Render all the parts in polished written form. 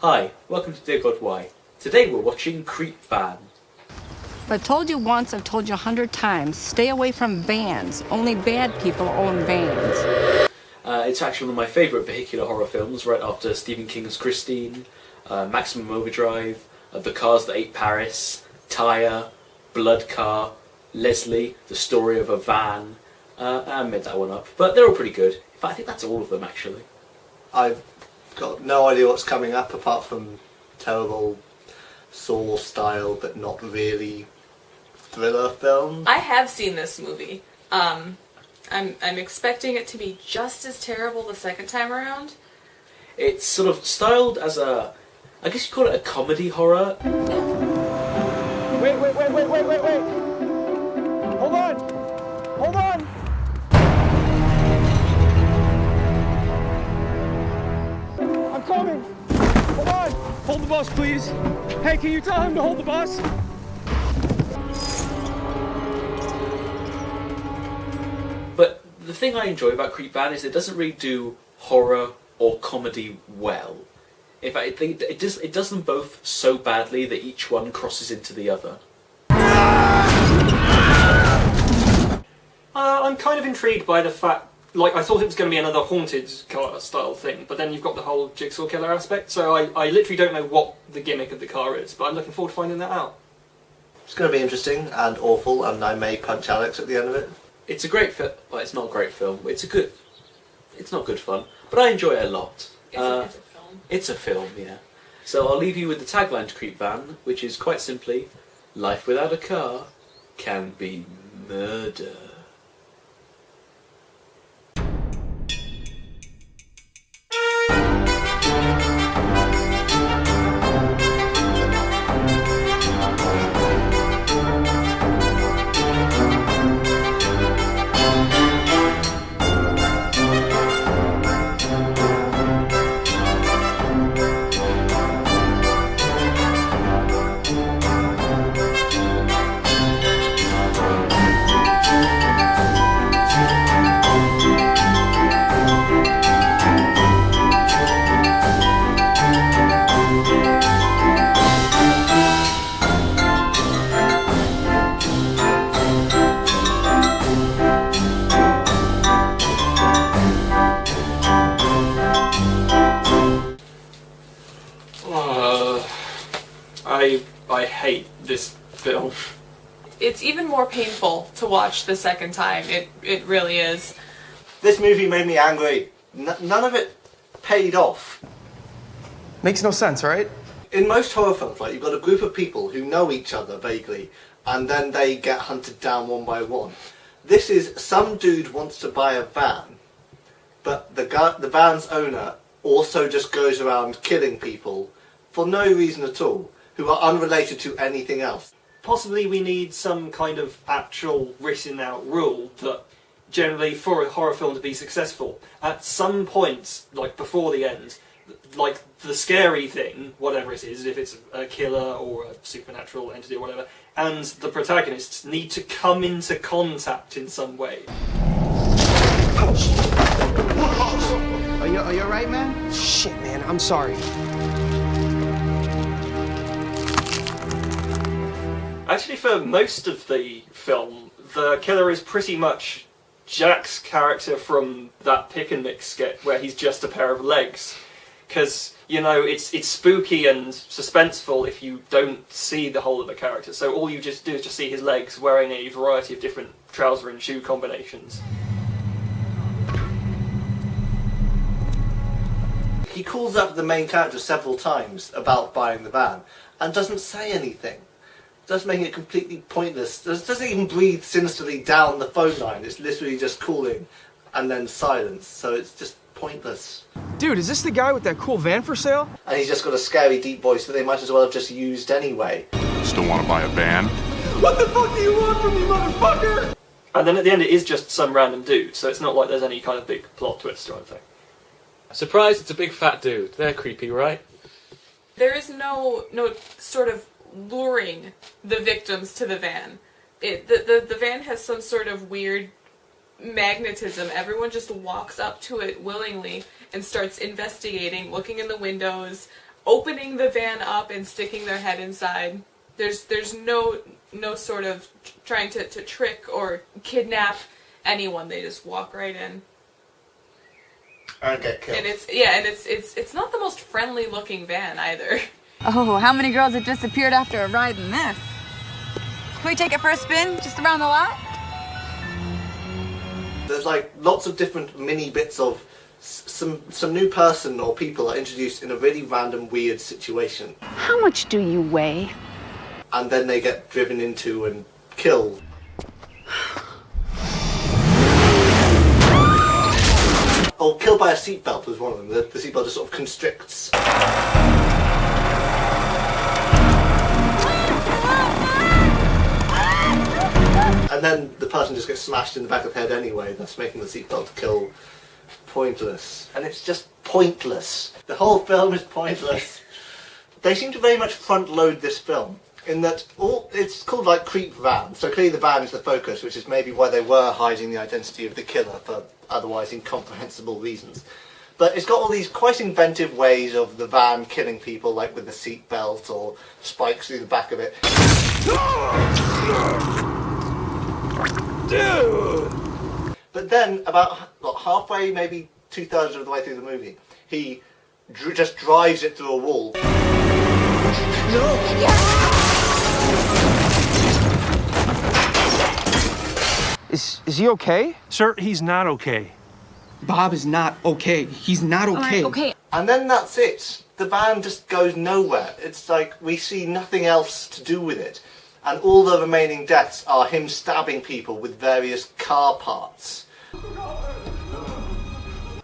Hi, welcome to Dear God Why. Today we're watching Creep Van. I've told you once, I've told you 100 times, stay away from vans. Only bad people own vans. It's actually one of my favourite vehicular horror films, right after Stephen King's Christine, Maximum Overdrive, The Cars That Ate Paris, Tyre, Blood Car, Leslie, The Story of a Van. I made that one up, but they're all pretty good. In fact, I think that's all of them actually. I've got no idea what's coming up apart from terrible Saw style but not really thriller film. I have seen this movie. I'm expecting it to be just as terrible the second time around. It's sort of styled as I guess you call it a comedy horror. Wait. Hold on. I'm coming. Hold on. Hold the bus, please. Hey, can you tell him to hold the bus? But the thing I enjoy about Creep Van is it doesn't really do horror or comedy well. In fact, it does them both so badly that each one crosses into the other. I'm kind of intrigued by the fact, I thought it was going to be another haunted car style thing, but then you've got the whole jigsaw killer aspect, so I literally don't know what the gimmick of the car is, but I'm looking forward to finding that out. It's going to be interesting and awful, and I may punch Alex at the end of it. It's a great film. Well, it's not a great film. It's not good fun, but I enjoy it a lot. It's a film. It's a film, yeah. So I'll leave you with the tagline to Creep Van, which is quite simply, life without a car can be murder. I hate this film. It's even more painful to watch the second time. It really is. This movie made me angry. None of it paid off. Makes no sense, right? In most horror films, you've got a group of people who know each other vaguely, and then they get hunted down one by one. This is some dude wants to buy a van, but the van's owner also just goes around killing people for no reason at all, who are unrelated to anything else. Possibly we need some kind of actual written out rule that generally for a horror film to be successful, at some point, before the end, the scary thing, whatever it is, if it's a killer or a supernatural entity or whatever, and the protagonists need to come into contact in some way. Are you alright, man? Shit, man, I'm sorry. Actually, for most of the film, the killer is pretty much Jack's character from that Pick and Mix sketch where he's just a pair of legs. Because, it's spooky and suspenseful if you don't see the whole of the character. So all you just do is just see his legs wearing a variety of different trouser and shoe combinations. He calls up the main character several times about buying the van, and doesn't say anything. Just making it completely pointless. Doesn't even breathe sinisterly down the phone line. It's literally just calling and then silence. So it's just pointless. Dude, is this the guy with that cool van for sale? And he's just got a scary deep voice that they might as well have just used anyway. Still want to buy a van? What the fuck do you want from me, motherfucker? And then at the end it is just some random dude, so it's not like there's any kind of big plot twist or anything. Surprise, it's a big fat dude. They're creepy, right? There is no sort of luring the victims to the van. The van has some sort of weird magnetism. Everyone just walks up to it willingly and starts investigating, looking in the windows, opening the van up and sticking their head inside. There's no sort of trying to trick or kidnap anyone. They just walk right in. And get killed. And it's not the most friendly looking van either. Oh, how many girls have disappeared after a ride in this? Can we take it for a spin, just around the lot? There's like lots of different mini bits of some new person or people are introduced in a really random, weird situation. How much do you weigh? And then they get driven into and killed. Or killed by a seatbelt was one of them. The seatbelt just sort of constricts. And then the person just gets smashed in the back of the head anyway, thus making the seatbelt kill pointless. And it's just pointless. The whole film is pointless. They seem to very much front load this film, in that it's called like Creep Van, so clearly the van is the focus, which is maybe why they were hiding the identity of the killer for otherwise incomprehensible reasons. But it's got all these quite inventive ways of the van killing people, like with the seatbelt or spikes through the back of it. But then, about halfway, maybe 2/3 of the way through the movie, he just drives it through a wall. Is he okay? Sir, he's not okay. Bob is not okay. He's not okay. Okay. And then that's it. The van just goes nowhere. It's like we see nothing else to do with it. And all the remaining deaths are him stabbing people with various car parts.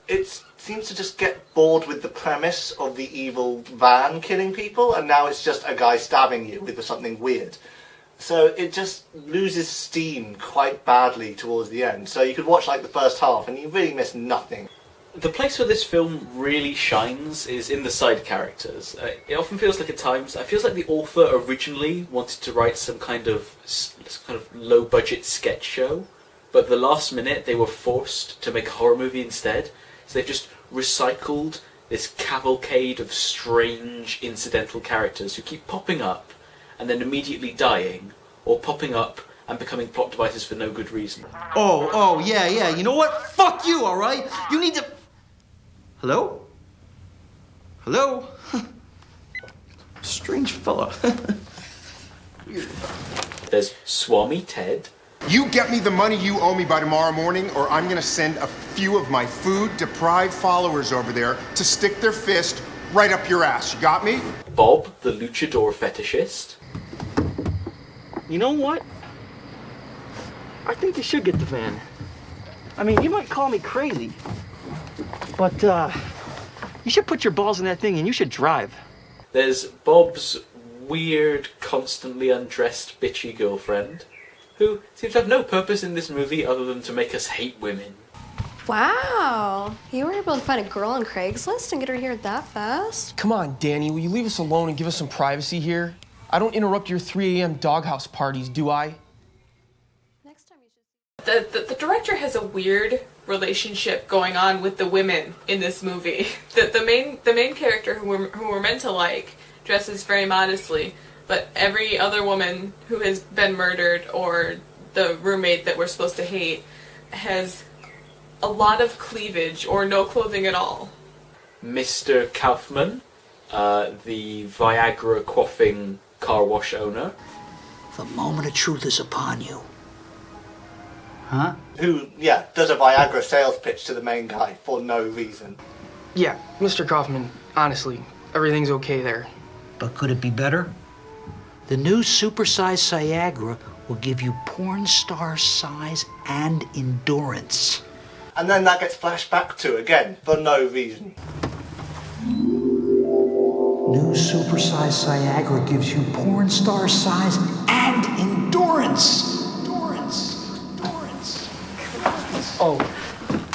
It seems to just get bored with the premise of the evil van killing people, and now it's just a guy stabbing you with something weird. So it just loses steam quite badly towards the end. So you could watch like the first half and you really miss nothing. The place where this film really shines is in the side characters. It often feels like at times, it feels like the author originally wanted to write some kind of low-budget sketch show, but at the last minute they were forced to make a horror movie instead. So they've just recycled this cavalcade of strange incidental characters who keep popping up and then immediately dying, or popping up and becoming plot devices for no good reason. Oh, yeah. You know what? Fuck you, all right? You need to... Hello? Hello? Strange fella. Weird. There's Swami Ted. You get me the money you owe me by tomorrow morning, or I'm gonna send a few of my food-deprived followers over there to stick their fist right up your ass. You got me? Bob, the luchador fetishist. You know what? I think you should get the van. I mean, you might call me crazy, but you should put your balls in that thing and you should drive. There's Bob's weird, constantly undressed, bitchy girlfriend, who seems to have no purpose in this movie other than to make us hate women. Wow, you were able to find a girl on Craigslist and get her here that fast? Come on, Danny, will you leave us alone and give us some privacy here? I don't interrupt your 3 a.m. doghouse parties, do I? Next time you should... The director has a weird relationship going on with the women in this movie. The main character who we're meant to like dresses very modestly, but every other woman who has been murdered or the roommate that we're supposed to hate has a lot of cleavage or no clothing at all. Mr. Kaufman, the Viagra quaffing car wash owner. The moment of truth is upon you. Huh? Who, does a Viagra sales pitch to the main guy for no reason. Yeah, Mr. Kaufman, honestly, everything's okay there. But could it be better? The new supersized Viagra will give you porn star size and endurance. And then that gets flashed back to again for no reason. New supersized Viagra gives you porn star size and endurance. Endurance. Oh,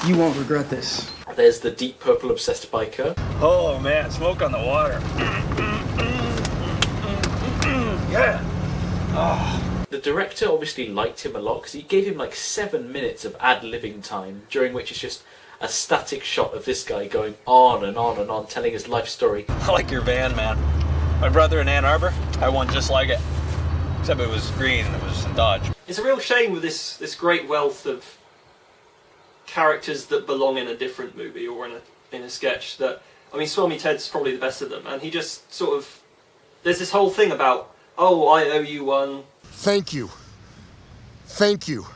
you won't regret this. There's the deep purple obsessed biker. Oh man, smoke on the water. Yeah. Oh. The director obviously liked him a lot because he gave him like 7 minutes of ad-libbing time, during which it's just a static shot of this guy going on and on and on, telling his life story. I like your van, man. My brother in Ann Arbor had one just like it. Except it was green and it was in Dodge. It's a real shame with this great wealth of characters that belong in a different movie or in a sketch that, I mean, Swami Ted's probably the best of them, and he just sort of, there's this whole thing about, oh, I owe you one. Thank you. Thank you.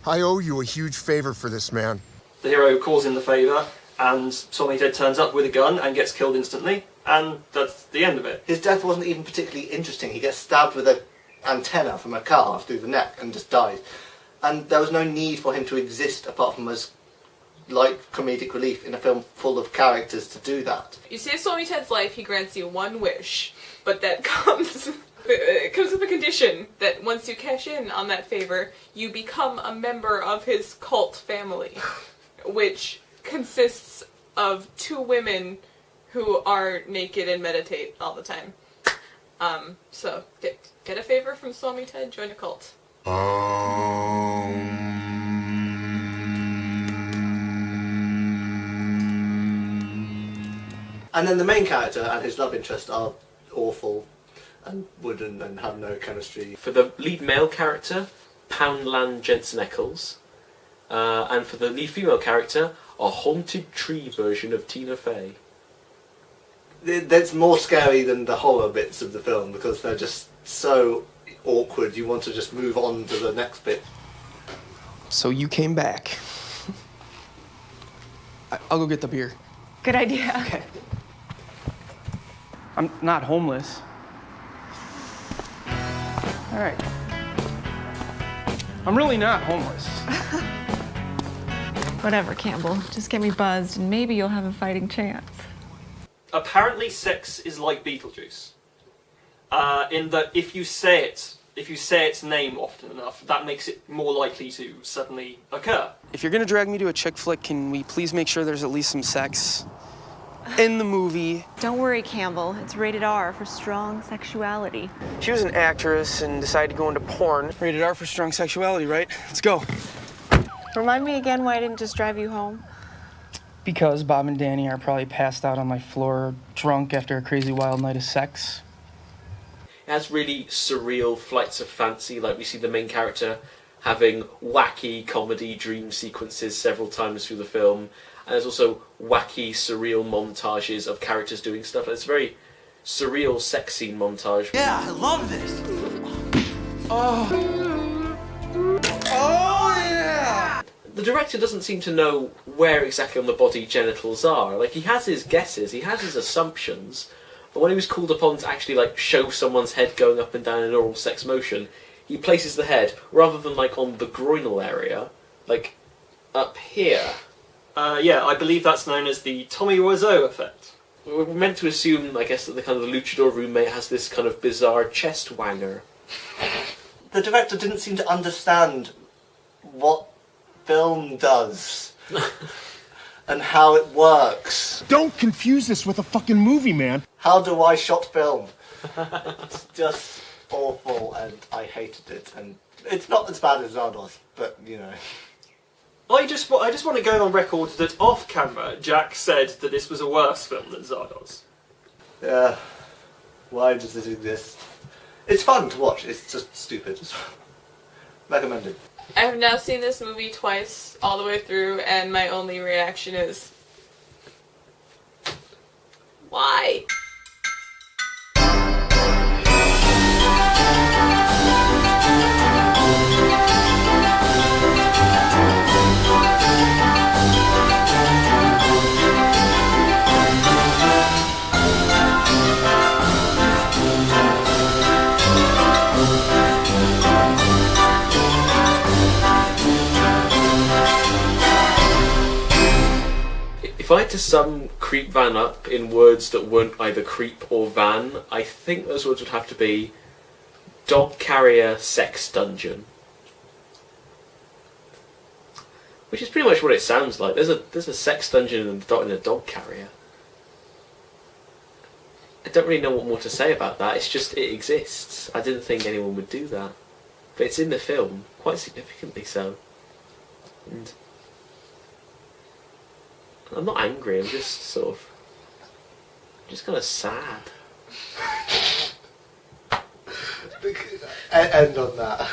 I owe you a huge favor for this, man. The hero calls in the favour, and Swami Ted turns up with a gun and gets killed instantly, and that's the end of it. His death wasn't even particularly interesting. He gets stabbed with an antenna from a car through the neck and just dies. And there was no need for him to exist apart from as like comedic relief in a film full of characters to do that. You save Swami Ted's life, he grants you one wish, but that comes it comes with a condition that once you cash in on that favor, you become a member of his cult family, which consists of 2 women who are naked and meditate all the time. So get a favor from Swami Ted, join a cult. And then the main character and his love interest are awful and wooden and have no chemistry. For the lead male character, Poundland Jensen Ackles, and for the lead female character, a haunted tree version of Tina Fey. That's more scary than the horror bits of the film because they're just so awkward. You want to just move on to the next bit. So you came back. I'll go get the beer. Good idea. Okay. I'm not homeless. All right. I'm really not homeless. Whatever, Campbell. Just get me buzzed and maybe you'll have a fighting chance. Apparently sex is like Beetlejuice. In that if you say its name often enough, that makes it more likely to suddenly occur. If you're gonna drag me to a chick flick, can we please make sure there's at least some sex in the movie? Don't worry, Campbell. It's rated R for strong sexuality. She was an actress and decided to go into porn. Rated R for strong sexuality, right? Let's go. Remind me again why I didn't just drive you home. Because Bob and Danny are probably passed out on my floor, drunk after a crazy wild night of sex. It has really surreal flights of fancy, like we see the main character having wacky comedy dream sequences several times through the film, and there's also wacky, surreal montages of characters doing stuff. It's a very surreal sex scene montage. Yeah, I love this! Oh yeah! The director doesn't seem to know where exactly on the body genitals are. Like, he has his guesses, he has his assumptions, but when he was called upon to actually, like, show someone's head going up and down in oral sex motion, he places the head, rather than, like, on the groinal area, like, up here. Yeah, I believe that's known as the Tommy Wiseau effect. We're meant to assume, I guess, that the kind of the luchador roommate has this kind of bizarre chest wanger. The director didn't seem to understand what film does and how it works. Don't confuse this with a fucking movie, man. How do I shot film? It's just awful and I hated it. And it's not as bad as Zardoz, but you know. I just want to go on record that off camera, Jack said that this was a worse film than Zardoz. Yeah. Why does this exist? It's fun to watch. It's just stupid. Recommended. I have now seen this movie twice, all the way through, and my only reaction is... why? If I had to sum Creep Van up in words that weren't either creep or van, I think those words would have to be dog carrier sex dungeon. Which is pretty much what it sounds like. There's a sex dungeon in a dog carrier. I don't really know what more to say about that. It's just, it exists. I didn't think anyone would do that. But it's in the film, quite significantly so. And I'm not angry. I'm just sort of, just kind of sad. End on that.